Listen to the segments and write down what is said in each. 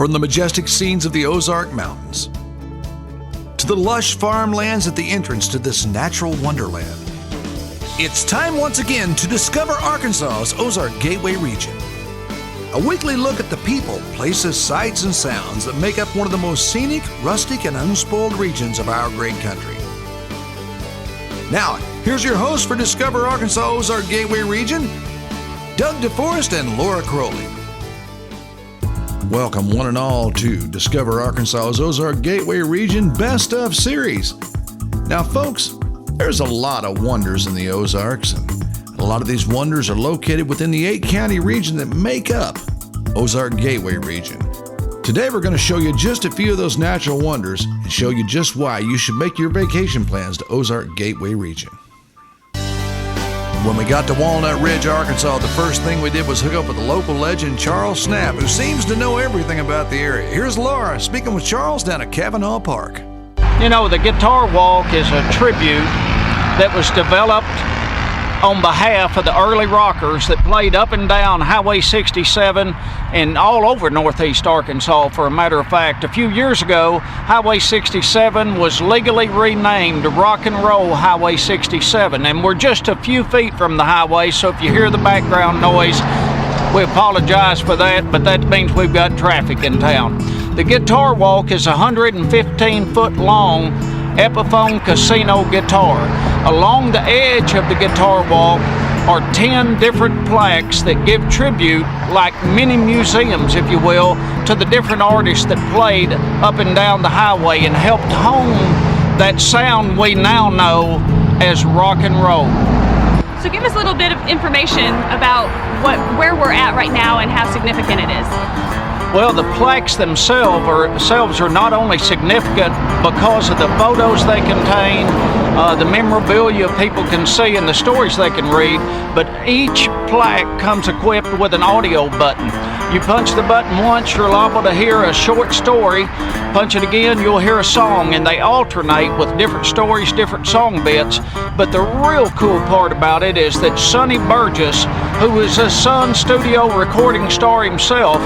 From the majestic scenes of the Ozark Mountains to the lush farmlands at the entrance to this natural wonderland, it's time once again to discover Arkansas's Ozark Gateway region. A weekly look at the people, places, sights, and sounds that make up one of the most scenic, rustic, and unspoiled regions of our great country. Now, here's your host for Discover Arkansas Ozark Gateway region, Doug DeForest and Laura Crowley. Welcome one and all to Discover Arkansas's Ozark Gateway region Best Of series. Now folks, there's a lot of wonders in the Ozarks, and a lot of these wonders are located within the 8-county region that make up Ozark Gateway region. Today we're going to show you just a few of those natural wonders and show you just why you should make your vacation plans to Ozark Gateway region. When we got to Walnut Ridge, Arkansas, the first thing we did was hook up with the local legend Charles Snap, who seems to know everything about the area. Here's Laura speaking with Charles down at Cavanaugh Park. You know, the Guitar Walk is a tribute that was developed on behalf of the early rockers that played up and down Highway 67 and all over northeast Arkansas. For a matter of fact, a few years ago, Highway 67 was legally renamed Rock and Roll Highway 67, and we're just a few feet from the highway, so if you hear the background noise, we apologize for that, but that means we've got traffic in town. The Guitar Walk is a 115-foot long Epiphone casino guitar. Along the edge of the Guitar Walk are 10 different plaques that give tribute, like mini museums, if you will, to the different artists that played up and down the highway and helped hone that sound we now know as rock and roll. So give us a little bit of information about where we're at right now and how significant it is. Well, the plaques themselves are not only significant because of the photos they contain, the memorabilia people can see, and the stories they can read, but each plaque comes equipped with an audio button. You punch the button once, you're liable to hear a short story. Punch it again, you'll hear a song, and they alternate with different stories, different song bits. But the real cool part about it is that Sonny Burgess, who is a Sun Studio recording star himself,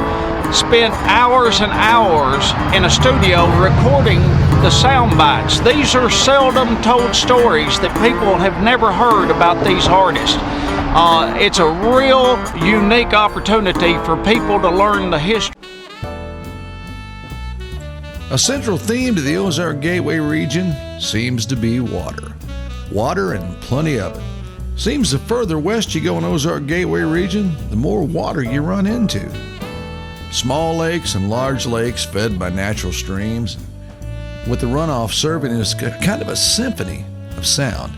spent hours and hours in a studio recording the sound bites. These are seldom told stories that people have never heard about these artists. It's a real unique opportunity for people to learn the history. A central theme to the Ozark Gateway region seems to be water. Water and plenty of it. Seems the further west you go in Ozark Gateway region, the more water you run into. Small lakes and large lakes fed by natural streams, with the runoff serving as kind of a symphony of sound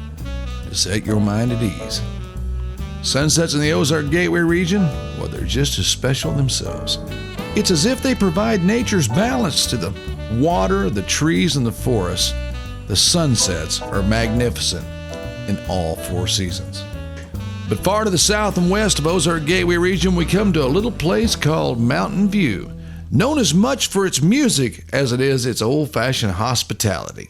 to set your mind at ease. Sunsets in the Ozark Gateway region, well, they're just as special themselves. It's as if they provide nature's balance to the water, the trees, and the forests. The sunsets are magnificent in all 4 seasons. But far to the south and west of Ozark Gateway region, we come to a little place called Mountain View, known as much for its music as it is its old-fashioned hospitality.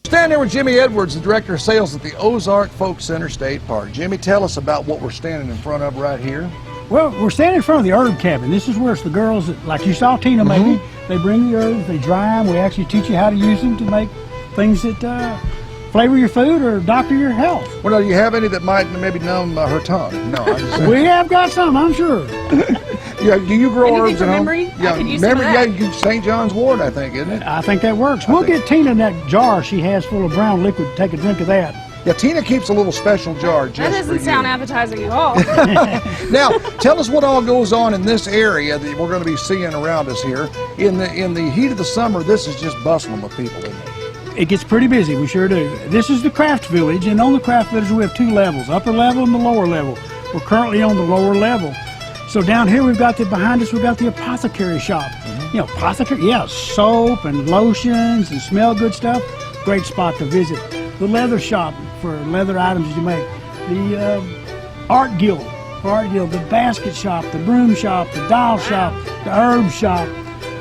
Standing here with Jimmy Edwards, the Director of Sales at the Ozark Folk Center State Park. Jimmy, tell us about what we're standing in front of right here. Well, we're standing in front of the herb cabin. This is where it's the girls that, like you saw Tina maybe, they bring the herbs, they dry them. We actually teach you how to use them to make things that flavor your food or doctor your health. Well, do you have any that might maybe numb her tongue? No, I'm just saying. We have got some, I'm sure. Yeah, do you grow Anything herbs for at home? memory? Yeah, I could use memory. some of that. Yeah, St. John's Wort, I think, isn't it? I think that works. We'll get Tina in that jar she has full of brown liquid. Take a drink of that. Yeah, Tina keeps a little special jar just That doesn't for sound you. appetizing at all. Now, tell us what all goes on in this area that we're going to be seeing around us here. In the heat of the summer, this is just bustling with people, isn't it? It gets pretty busy, we sure do. This is the craft village, and on the craft village we have 2 levels, upper level and the lower level. We're currently on the lower level. So down here behind us we've got the apothecary shop. You know, apothecary, yeah, soap and lotions and smell good stuff. Great spot to visit. The leather shop for leather items you make. The art guild for art guild. The basket shop, the broom shop, the doll shop, the herb shop,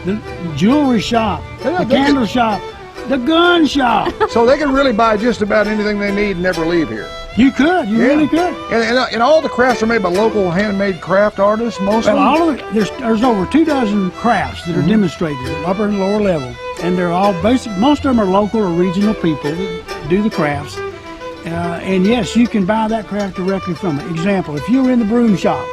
the jewelry shop, the candle shop, the gun shop. So they can really buy just about anything they need and never leave here. You could. You really could. And all the crafts are made by local handmade craft artists, most of Well, them? all of it, there's over 24 crafts that are demonstrated at upper and lower level, and they're all basic. Most of them are local or regional people that do the crafts. And yes, you can buy that craft directly from it. Example: if you were in the broom shop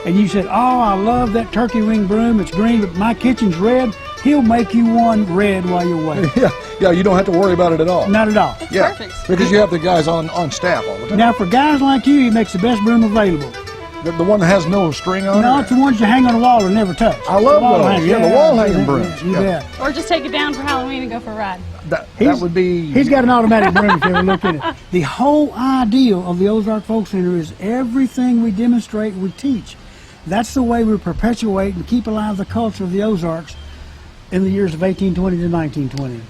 and you said, "Oh, I love that turkey wing broom. It's green, but my kitchen's red," he'll make you one red while you're waiting. Yeah, you don't have to worry about it at all. Not at all. Yeah, Perfect. because you have the guys on staff all the time. Now, for guys like you, he makes the best broom available. The one that has no string on No, it? it's the ones you hang on the wall and never touch. I love The wall those. hanger, Yeah, the wall hanging brooms. You Yeah. bet. Or just take it down for Halloween and go for a ride. That He's- would be... He's got an automatic broom if you ever look at it. The whole idea of the Ozark Folk Center is everything we demonstrate, we teach. That's the way we perpetuate and keep alive the culture of the Ozarks in the years of 1820 to 1920.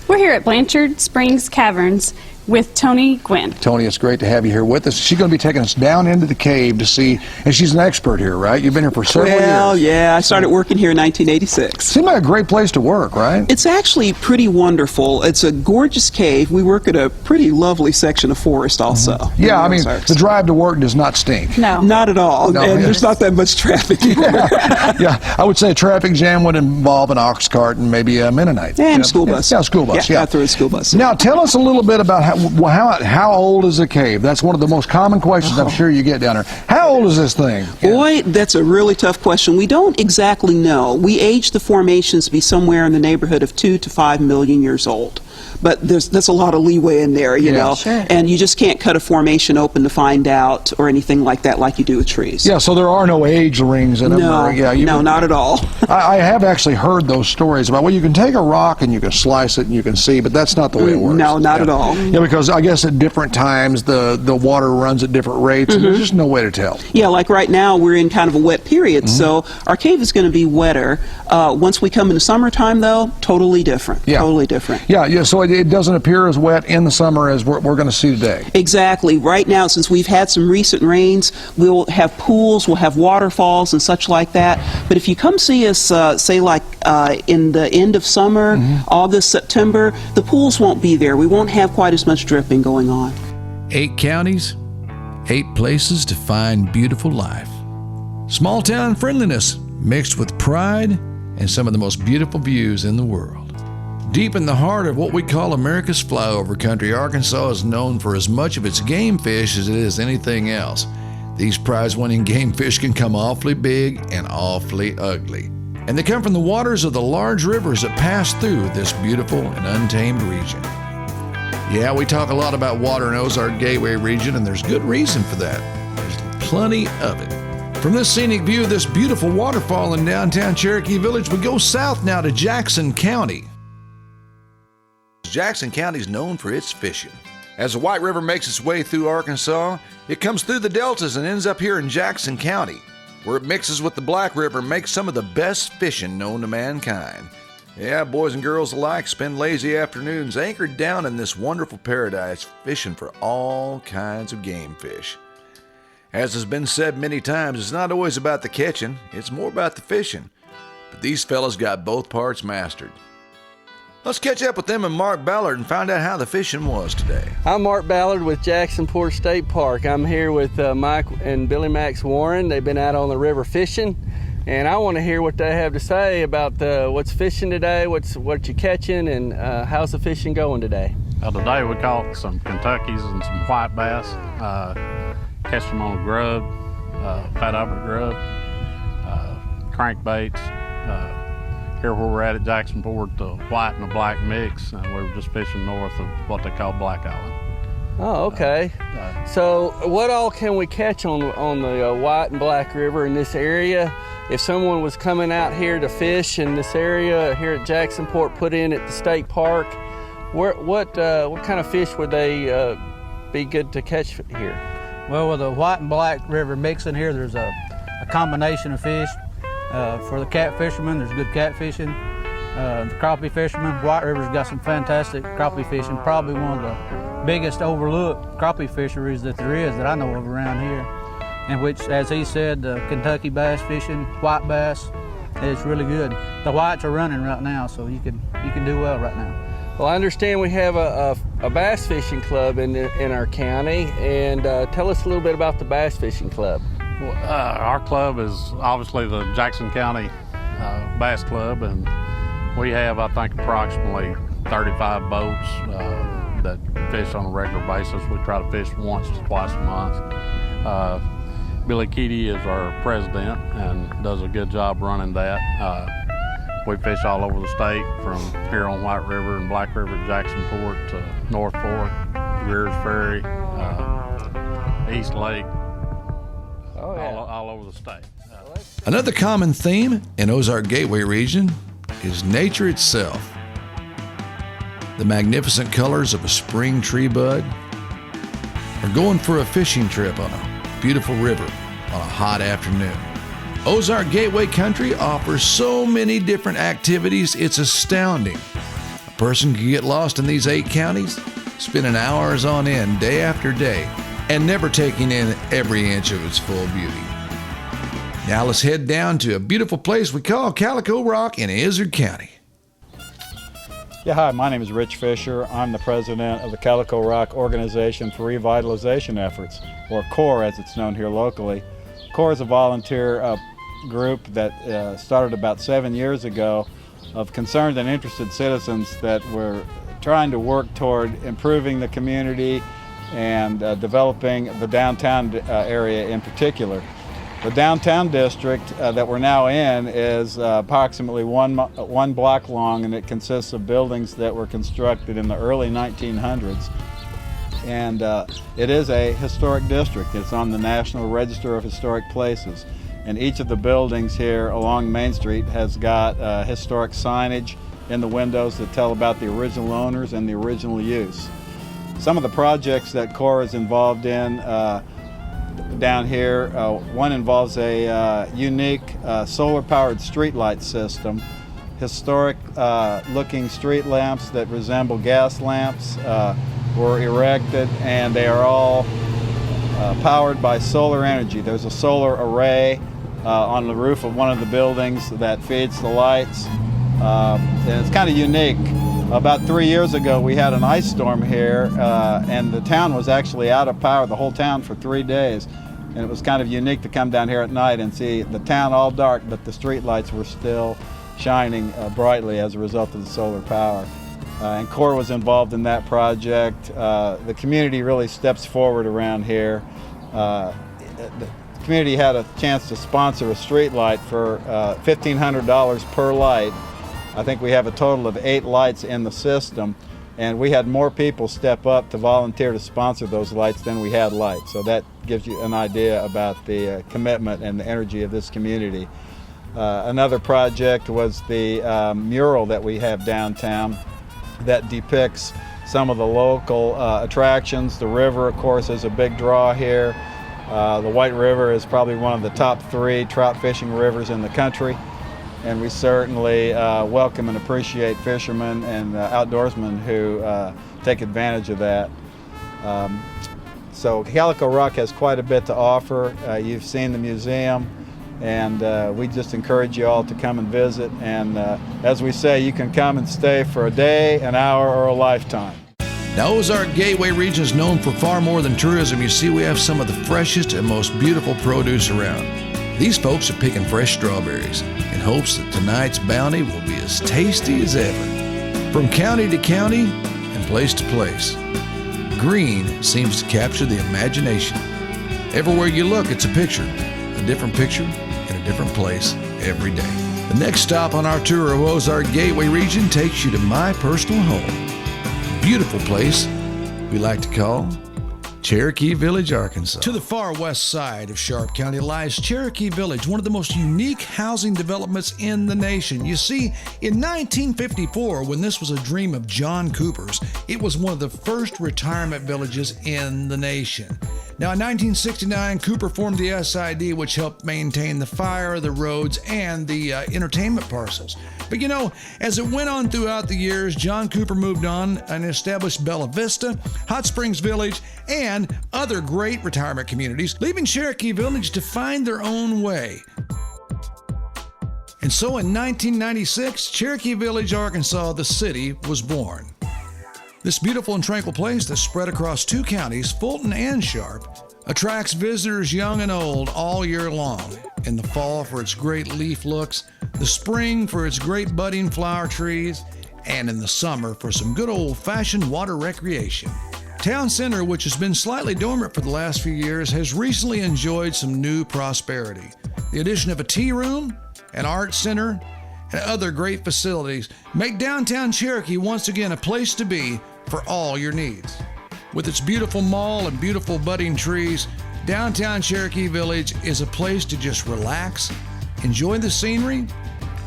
We're here at Blanchard Springs Caverns with Tony Gwynn. Tony, it's great to have you here with us. She's going to be taking us down into the cave to see, and she's an expert here, right? You've been here for several Well, years. yeah, I started working here in 1986. Seems like a great place to work, right? It's actually pretty wonderful. It's a gorgeous cave. We work at a pretty lovely section of forest also. Yeah, I in the mean, Ozarks. the drive to work does not stink. No. Not at all, No, and yeah. there's not that much traffic here. Yeah, I would say a traffic jam would involve an ox cart and maybe a Mennonite. And Yeah. school bus. Yeah, school bus, yeah. got through a school bus. Now, tell us a little bit about how old is a cave? That's one of the most common questions I'm sure you get down there. How old is this thing? Boy, that's a really tough question. We don't exactly know. We age the formations to be somewhere in the neighborhood of 2 to 5 million years old. But that's a lot of leeway in there, you know. Sure. And you just can't cut a formation open to find out or anything like that like you do with trees. Yeah, so there are no age rings in them. No, or- yeah, no, not at all. I have actually heard those stories about, well, you can take a rock and you can slice it and you can see, but that's not the way it works. No, not Yeah. at all. Yeah, because I guess at different times the water runs at different rates, and there's just no way to tell. Yeah, like right now we're in kind of a wet period, so our cave is going to be wetter. Once we come into summertime, though, totally different. Yeah. Totally different. Yeah, so it doesn't appear as wet in the summer as we're going to see today. Exactly. Right now, since we've had some recent rains, we'll have pools, we'll have waterfalls and such like that. But if you come see us, say like in the end of summer, August, September, the pools won't be there. We won't have quite as much dripping going on. 8 counties, 8 places to find beautiful life. Small town friendliness mixed with pride and some of the most beautiful views in the world. Deep in the heart of what we call America's flyover country, Arkansas is known for as much of its game fish as it is anything else. These prize-winning game fish can come awfully big and awfully ugly. And they come from the waters of the large rivers that pass through this beautiful and untamed region. Yeah, we talk a lot about water in Ozark Gateway region, and there's good reason for that. There's plenty of it. From this scenic view of this beautiful waterfall in downtown Cherokee Village, we go south now to Jackson County. Jackson County is known for its fishing. As the White River makes its way through Arkansas, it comes through the deltas and ends up here in Jackson County, where it mixes with the Black River and makes some of the best fishing known to mankind. Yeah, boys and girls alike spend lazy afternoons anchored down in this wonderful paradise, fishing for all kinds of game fish. As has been said many times, it's not always about the catching, it's more about the fishing. But these fellas got both parts mastered. Let's catch up with them and Mark Ballard and find out how the fishing was today. I'm Mark Ballard with Jacksonport State Park. I'm here with Mike and Billy Max Warren. They've been out on the river fishing, and I want to hear what they have to say about what's fishing today, what you catching, and how's the fishing going today. Today we caught some Kentuckies and some white bass. Catch them on grub, fat Albert grub, crankbaits. Here where we're at Jacksonport, the white and the black mix, and we were just fishing north of what they call Black Island. Oh, okay. So what all can we catch on the White and Black River in this area? If someone was coming out here to fish in this area here at Jacksonport, put in at the state park, What kind of fish would they be good to catch here? Well, with the white and black river mixing here, there's a combination of fish. For the cat fishermen, there's good catfishing. The crappie fishermen, White River's got some fantastic crappie fishing, probably one of the biggest overlooked crappie fisheries that there is that I know of around here. In which, as he said, Kentucky bass fishing, white bass, it's really good. The whites are running right now, so you can do well right now. Well, I understand we have a bass fishing club in our county, and tell us a little bit about the bass fishing club. Well, our club is obviously the Jackson County Bass Club, and we have, I think, approximately 35 boats that fish on a regular basis. We try to fish once to twice a month. Billy Keaty is our president and does a good job running that. We fish all over the state, from here on White River and Black River, Jacksonport to North Fork, Greers Ferry, East Lake, all over the state. Another common theme in Ozark Gateway region is nature itself. The magnificent colors of a spring tree bud, or going for a fishing trip on a beautiful river on a hot afternoon. Ozark Gateway Country offers so many different activities, it's astounding. A person can get lost in these 8 counties, spending hours on end, day after day, and never taking in every inch of its full beauty. Now let's head down to a beautiful place we call Calico Rock in Ozark County. Yeah, hi, my name is Rich Fisher. I'm the president of the Calico Rock Organization for Revitalization Efforts, or CORE as it's known here locally. CORE is a volunteer group that started about 7 years ago of concerned and interested citizens that were trying to work toward improving the community and developing the downtown area in particular. The downtown district that we're now in is approximately one block long, and it consists of buildings that were constructed in the early 1900s. And it is a historic district. It's on the National Register of Historic Places. And each of the buildings here along Main Street has got historic signage in the windows that tell about the original owners and the original use. Some of the projects that CORE is involved in down here, one involves a unique solar-powered streetlight system. Historic looking street lamps that resemble gas lamps were erected, and they are all powered by solar energy. There's a solar array on the roof of one of the buildings that feeds the lights, and it's kind of unique. About 3 years ago, we had an ice storm here, and the town was actually out of power, the whole town, for 3 days. And it was kind of unique to come down here at night and see the town all dark, but the street lights were still shining brightly as a result of the solar power. And CORE was involved in that project. The community really steps forward around here. The community had a chance to sponsor a street light for $1,500 per light. I think we have a total of 8 lights in the system, and we had more people step up to volunteer to sponsor those lights than we had lights. So that gives you an idea about the commitment and the energy of this community. Another project was the mural that we have downtown that depicts some of the local attractions. The river, of course, is a big draw here. The White River is probably one of the top 3 trout fishing rivers in the country. And we certainly welcome and appreciate fishermen and outdoorsmen who take advantage of that. So Calico Rock has quite a bit to offer. You've seen the museum, and we just encourage you all to come and visit. And as we say, you can come and stay for a day, an hour, or a lifetime. Now, Ozark Gateway region is known for far more than tourism. You see, we have some of the freshest and most beautiful produce around. These folks are picking fresh strawberries in hopes that tonight's bounty will be as tasty as ever. From county to county and place to place, green seems to capture the imagination. Everywhere you look, it's a different picture in a different place every day. The next stop on our tour of Ozark Gateway region takes you to my personal home. A beautiful place we like to call Cherokee Village, Arkansas. To the far west side of Sharp County lies Cherokee Village, one of the most unique housing developments in the nation. You see, in 1954, when this was a dream of John Cooper's, it was one of the first retirement villages in the nation. Now, in 1969, Cooper formed the SID, which helped maintain the fire, the roads, and the entertainment parcels. But you know, as it went on throughout the years, John Cooper moved on and established Bella Vista, Hot Springs Village, and other great retirement communities, leaving Cherokee Village to find their own way. And so in 1996, Cherokee Village, Arkansas, the city, was born. This beautiful and tranquil place that's spread across 2 counties, Fulton and Sharp, attracts visitors young and old all year long. In the fall for its great leaf looks, the spring for its great budding flower trees, and in the summer for some good old-fashioned water recreation. Town Center, which has been slightly dormant for the last few years, has recently enjoyed some new prosperity. The addition of a tea room, an art center, and other great facilities make downtown Cherokee once again a place to be for all your needs. With its beautiful mall and beautiful budding trees, downtown Cherokee Village is a place to just relax, enjoy the scenery,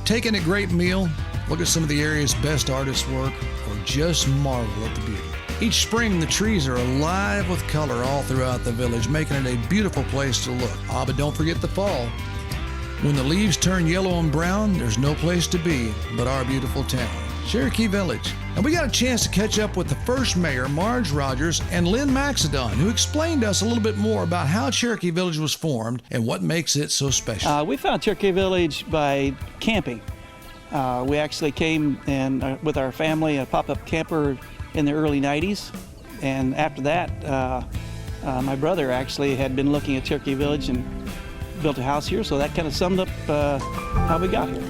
take in a great meal, look at some of the area's best artists' work, or just marvel at the beauty. Each spring, the trees are alive with color all throughout the village, making it a beautiful place to look. But don't forget the fall. When the leaves turn yellow and brown, there's no place to be but our beautiful town, Cherokee Village. And we got a chance to catch up with the first mayor, Marge Rogers, and Lynn Maxedon, who explained to us a little bit more about how Cherokee Village was formed and what makes it so special. We found Cherokee Village by camping. We actually came and with our family, a pop-up camper in the early 90s. And after that, my brother actually had been looking at Cherokee Village and built a house here, so that kind of summed up how we got here.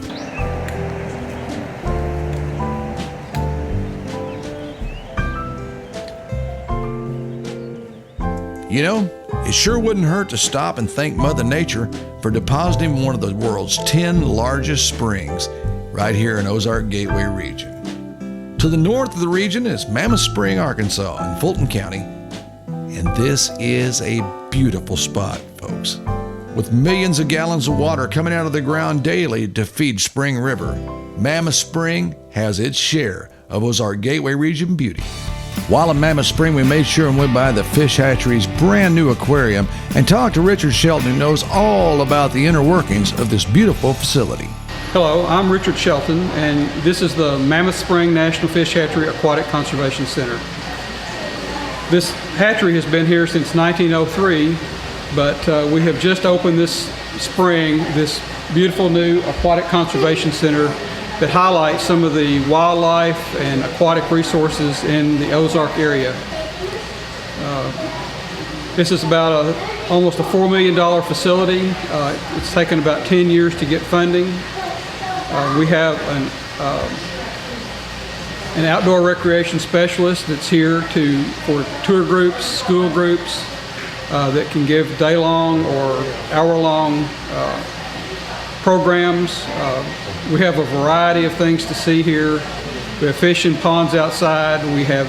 You know, it sure wouldn't hurt to stop and thank Mother Nature for depositing one of the world's 10 largest springs right here in Ozark Gateway region. To the north of the region is Mammoth Spring, Arkansas in Fulton County. And this is a beautiful spot, folks. With millions of gallons of water coming out of the ground daily to feed Spring River, Mammoth Spring has its share of Ozark Gateway region beauty. While in Mammoth Spring, we made sure and went by the Fish Hatchery's brand new aquarium and talked to Richard Shelton, who knows all about the inner workings of this beautiful facility. Hello, I'm Richard Shelton, and this is the Mammoth Spring National Fish Hatchery Aquatic Conservation Center. This hatchery has been here since 1903, but we have just opened this spring this beautiful new aquatic conservation center that highlights some of the wildlife and aquatic resources in the Ozark area. This is about almost a $4 million facility. It's taken about 10 years to get funding. We have an outdoor recreation specialist that's here for tour groups, school groups that can give day-long or hour-long programs. We have a variety of things to see here. We have fish in ponds outside. We have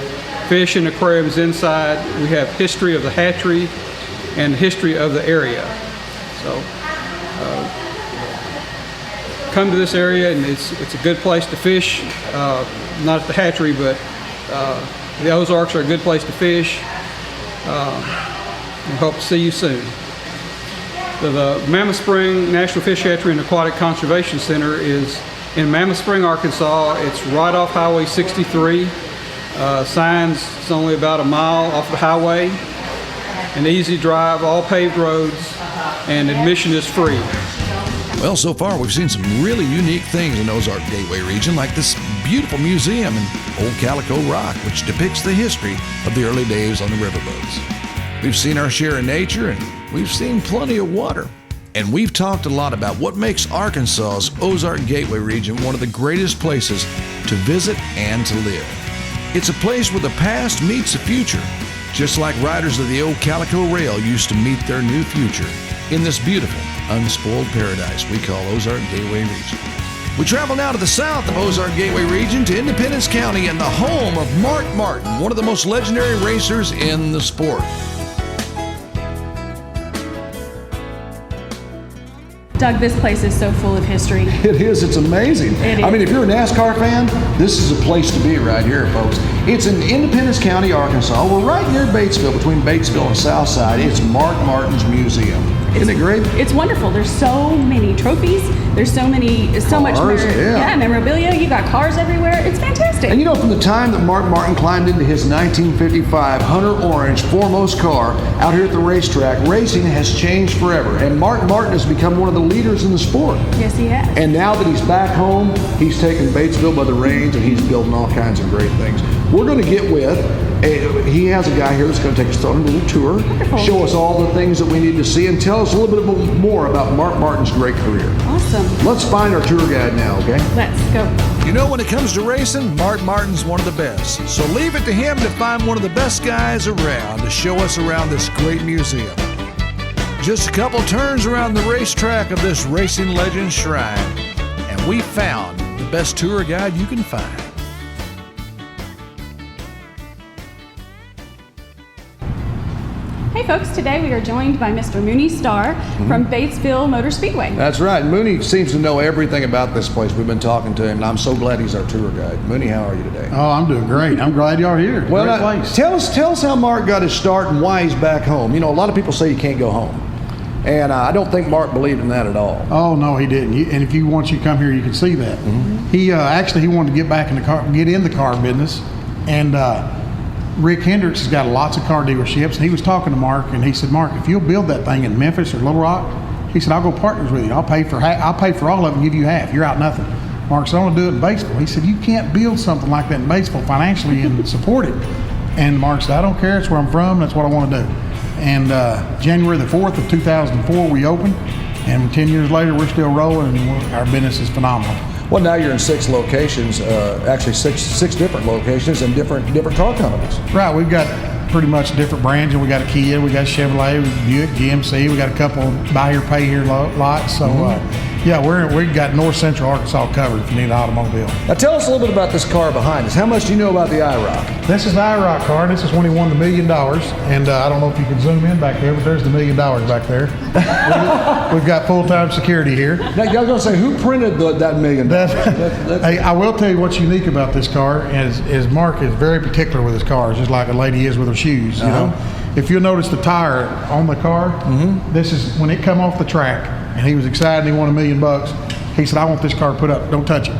fish in aquariums inside. We have history of the hatchery and history of the area. So come to this area, and it's a good place to fish. Not at the hatchery, but the Ozarks are a good place to fish. We hope to see you soon. The Mammoth Spring National Fish Hatchery and Aquatic Conservation Center is in Mammoth Spring, Arkansas. It's right off Highway 63. Signs, it's only about a mile off the highway. An easy drive, all paved roads, and admission is free. Well, so far we've seen some really unique things in Ozark Gateway region, like this beautiful museum in Old Calico Rock, which depicts the history of the early days on the riverboats. We've seen our share of nature, and we've seen plenty of water. And we've talked a lot about what makes Arkansas's Ozark Gateway region one of the greatest places to visit and to live. It's a place where the past meets the future, just like riders of the old Calico Rail used to meet their new future in this beautiful, unspoiled paradise we call Ozark Gateway region. We travel now to the south of Ozark Gateway region to Independence County and the home of Mark Martin, one of the most legendary racers in the sport. Doug, this place is so full of history. It is. It's amazing. It I mean, is. if you're a NASCAR fan, this is a place to be right here, folks. It's in Independence County, Arkansas. We're right near Batesville, between Batesville and Southside. It's Mark Martin's Museum. Isn't it great? It's wonderful. There's so many trophies. There's so much Cars, yeah. memorabilia. You got cars everywhere. It's fantastic. And you know, from the time that Mark Martin climbed into his 1955 Hunter Orange foremost car out here at the racetrack, racing has changed forever. And Mark Martin has become one of the leaders in the sport. Yes, he has. And now that he's back home, he's taken Batesville by the reins and he's building all kinds of great things. We're going to get with, he has a guy here that's going to take us on a little tour, Wonderful. show us all the things that we need to see, and tell us a little bit more about Mark Martin's great career. Awesome. Let's find our tour guide now, okay? Let's go. You know, when it comes to racing, Mark Martin's one of the best. So leave it to him to find one of the best guys around to show us around this great museum. Just a couple turns around the racetrack of this racing legend shrine, and we found the best tour guide you can find. Hey folks, today we are joined by Mr. Mooney Starr from Batesville Motor Speedway. That's right. Mooney seems to know everything about this place. We've been talking to him, and I'm so glad he's our tour guide. Mooney, how are you today? Oh, I'm doing great. I'm glad y'all are here. Well, Great place. tell us how Mark got his start and why he's back home. You know, a lot of people say you can't go home, and I don't think Mark believed in that at all. Oh no, he didn't. And if you once you come here, you can see that. He actually wanted to get back in the car, get in the car business, and Rick Hendricks has got lots of car dealerships. And he was talking to Mark, and he said, "Mark, if you'll build that thing in Memphis or Little Rock," he said, "I'll go partners with you. I'll pay for all of it and give you half. You're out nothing." Mark said, "I want to do it in Batesville." He said, "You can't build something like that in Batesville financially and support it." And Mark said, "I don't care. It's where I'm from. That's what I want to do." And January the 4th of 2004, we opened. And 10 years later, we're still rolling, and our business is phenomenal. Well, now you're in 6 locations, actually six different locations and different car companies. Right, we've got pretty much different brands, and we got a Kia, we got Chevrolet, we got Buick, GMC, we got a couple buy here, pay here lots. So, yeah, we've got North Central Arkansas covered if you need an automobile. Now, tell us a little bit about this car behind us. How much do you know about the IROC? This is the IROC car. This is when he won the $1 million, and I don't know if you can zoom in back there, but there's the $1 million back there. We've got full-time security here. Now, I was going to say, who printed that $1 million? Hey, I will tell you what's unique about this car is Mark is very particular with his cars, just like a lady is with her shoes. You know, if you'll notice the tire on the car, this is when it come off the track, and he was excited. And he won $1 million. He said, "I want this car put up. Don't touch it."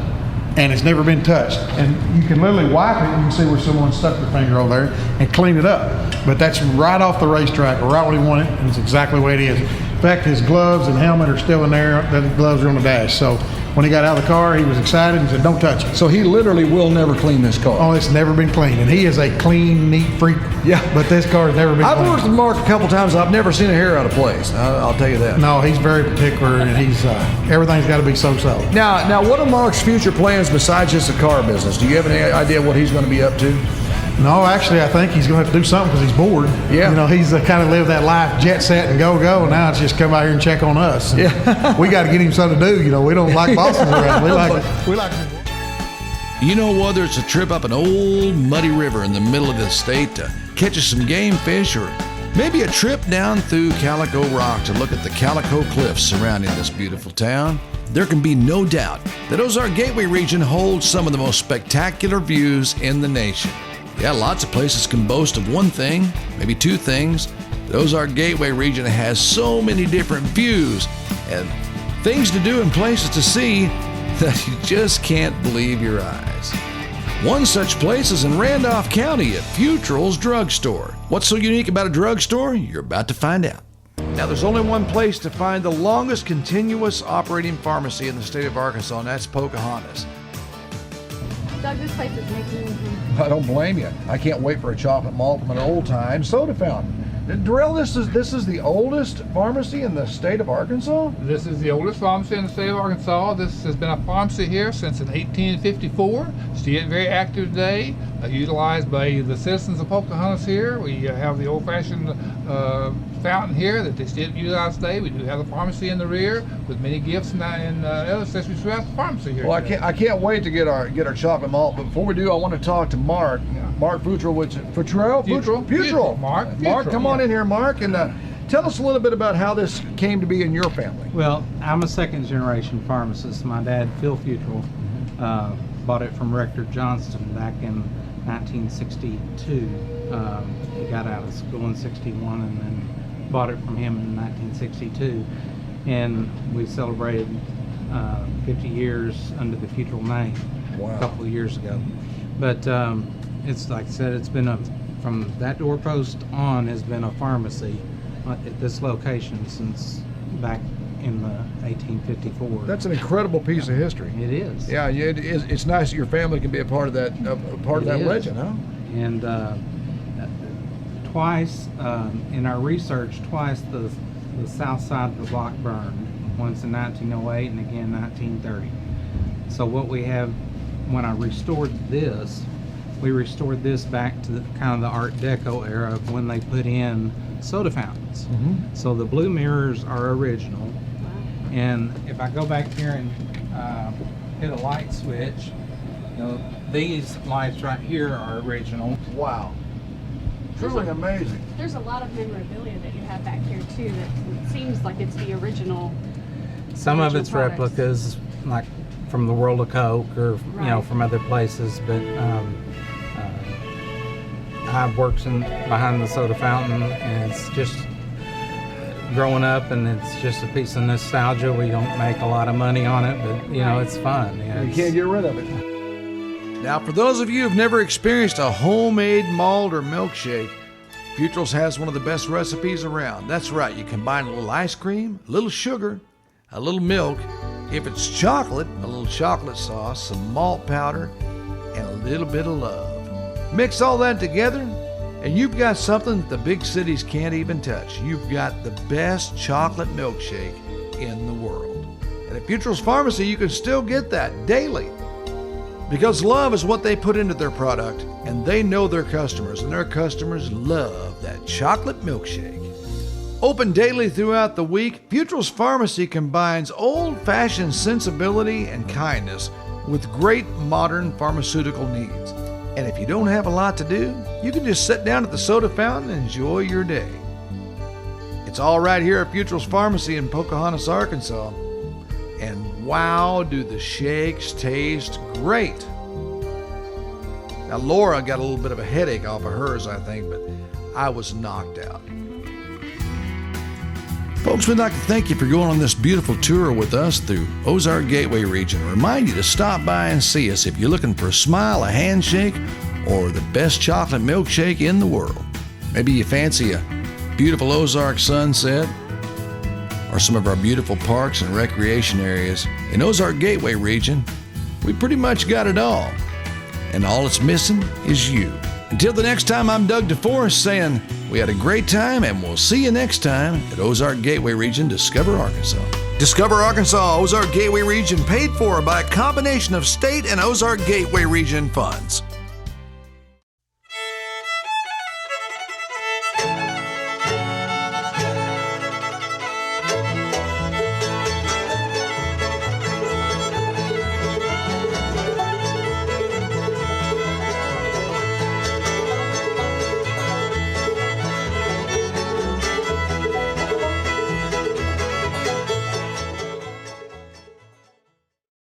And it's never been touched. And you can literally wipe it, and you can see where someone stuck their finger over there and clean it up. But that's right off the racetrack, right when he won it, and it's exactly the way it is. In fact, his gloves and helmet are still in there. The gloves are on the dash. So when he got out of the car, he was excited and said, "Don't touch it." So he literally will never clean this car. Oh, it's never been cleaned. And he is a clean, neat freak. Yeah. But this car has never been I've cleaned. worked with Mark a couple times. I've never seen a hair out of place. I'll tell you that. No, he's very particular, and he's everything's got to be so-so. Now, what are Mark's future plans besides just the car business? Do you have any idea what he's going to be up to? No, actually, I think he's going to have to do something because he's bored. Yeah. You know, he's kind of lived that life, jet set and go. And now it's just come out here and check on us. And yeah. We got to get him something to do. You know, we don't like bosses around. We like. You know, whether it's a trip up an old muddy river in the middle of the state to catch us some game fish, or maybe a trip down through Calico Rock to look at the Calico Cliffs surrounding this beautiful town, there can be no doubt that Ozark Gateway region holds some of the most spectacular views in the nation. Yeah, lots of places can boast of one thing, maybe two things. The Ozark Gateway region has so many different views and things to do and places to see that you just can't believe your eyes. One such place is in Randolph County at Futral's Drugstore. What's so unique about a drugstore? You're about to find out. Now, there's only one place to find the longest continuous operating pharmacy in the state of Arkansas, and that's Pocahontas. Doug, this place is making me. I don't blame you. I can't wait for a chocolate malt from an old-time soda fountain. Darrell, this is the oldest pharmacy in the state of Arkansas? This is the oldest pharmacy in the state of Arkansas. This has been a pharmacy here since in 1854. Still very active today, utilized by the citizens of Pocahontas here. We have the old-fashioned fountain here that they still utilize today. We do have the pharmacy in the rear with many gifts and other accessories throughout the pharmacy here. Well, I can't wait to get our chocolate malt. But before we do, I want to talk to Mark. Yeah. Mark Futral, Futral. Mark, come on in here, Mark. And Tell us a little bit about how this came to be in your family. Well, I'm a second generation pharmacist. My dad, Phil Futrell, bought it from Rector Johnston back in 1962. He got out of school in 61 and then bought it from him in 1962. And we celebrated 50 years under the Futrell name a couple of years ago. But it's like I said, it's been from that doorpost on has been a pharmacy at this location since back in the 1854. That's an incredible piece of history. It is. Yeah, it's nice that your family can be a part of that legend, huh? And twice in our research, twice the south side of the block burned. Once in 1908 and again 1930. So what we have, when I restored this, we restored this back to kind of the Art Deco era of when they put in soda fountains. So the blue mirrors are original. And if I go back here and hit a light switch, these lights right here are original. Wow. Truly amazing. There's a lot of memorabilia that you have back here too that seems like it's the original. Some of it's products. replicas, like from the World of Coke or from other places, but I've worked behind the soda fountain, and it's just growing up, and it's just a piece of nostalgia. We don't make a lot of money on it, but it's fun. You can't get rid of it. Now, for those of you who've never experienced a homemade malt or milkshake, Futrell's has one of the best recipes around. That's right, you combine a little ice cream, a little sugar, a little milk. If it's chocolate, a little chocolate sauce, some malt powder, and a little bit of love. Mix all that together, and you've got something that the big cities can't even touch. You've got the best chocolate milkshake in the world. And at Futrell's Pharmacy, you can still get that daily. Because love is what they put into their product, and they know their customers, and their customers love that chocolate milkshake. Open daily throughout the week, Futrell's Pharmacy combines old-fashioned sensibility and kindness with great modern pharmaceutical needs. And if you don't have a lot to do, you can just sit down at the soda fountain and enjoy your day. It's all right here at Futrell's Pharmacy in Pocahontas, Arkansas. And wow, do the shakes taste great. Now, Laura got a little bit of a headache off of hers, I think, but I was knocked out. Folks, we'd like to thank you for going on this beautiful tour with us through Ozark Gateway region. I remind you to stop by and see us if you're looking for a smile, a handshake, or the best chocolate milkshake in the world. Maybe you fancy a beautiful Ozark sunset, or some of our beautiful parks and recreation areas. In Ozark Gateway region, we pretty much got it all. And all it's missing is you. Until the next time, I'm Doug DeForest saying we had a great time, and we'll see you next time at Ozark Gateway Region, Discover Arkansas. Discover Arkansas, Ozark Gateway Region, paid for by a combination of state and Ozark Gateway Region funds.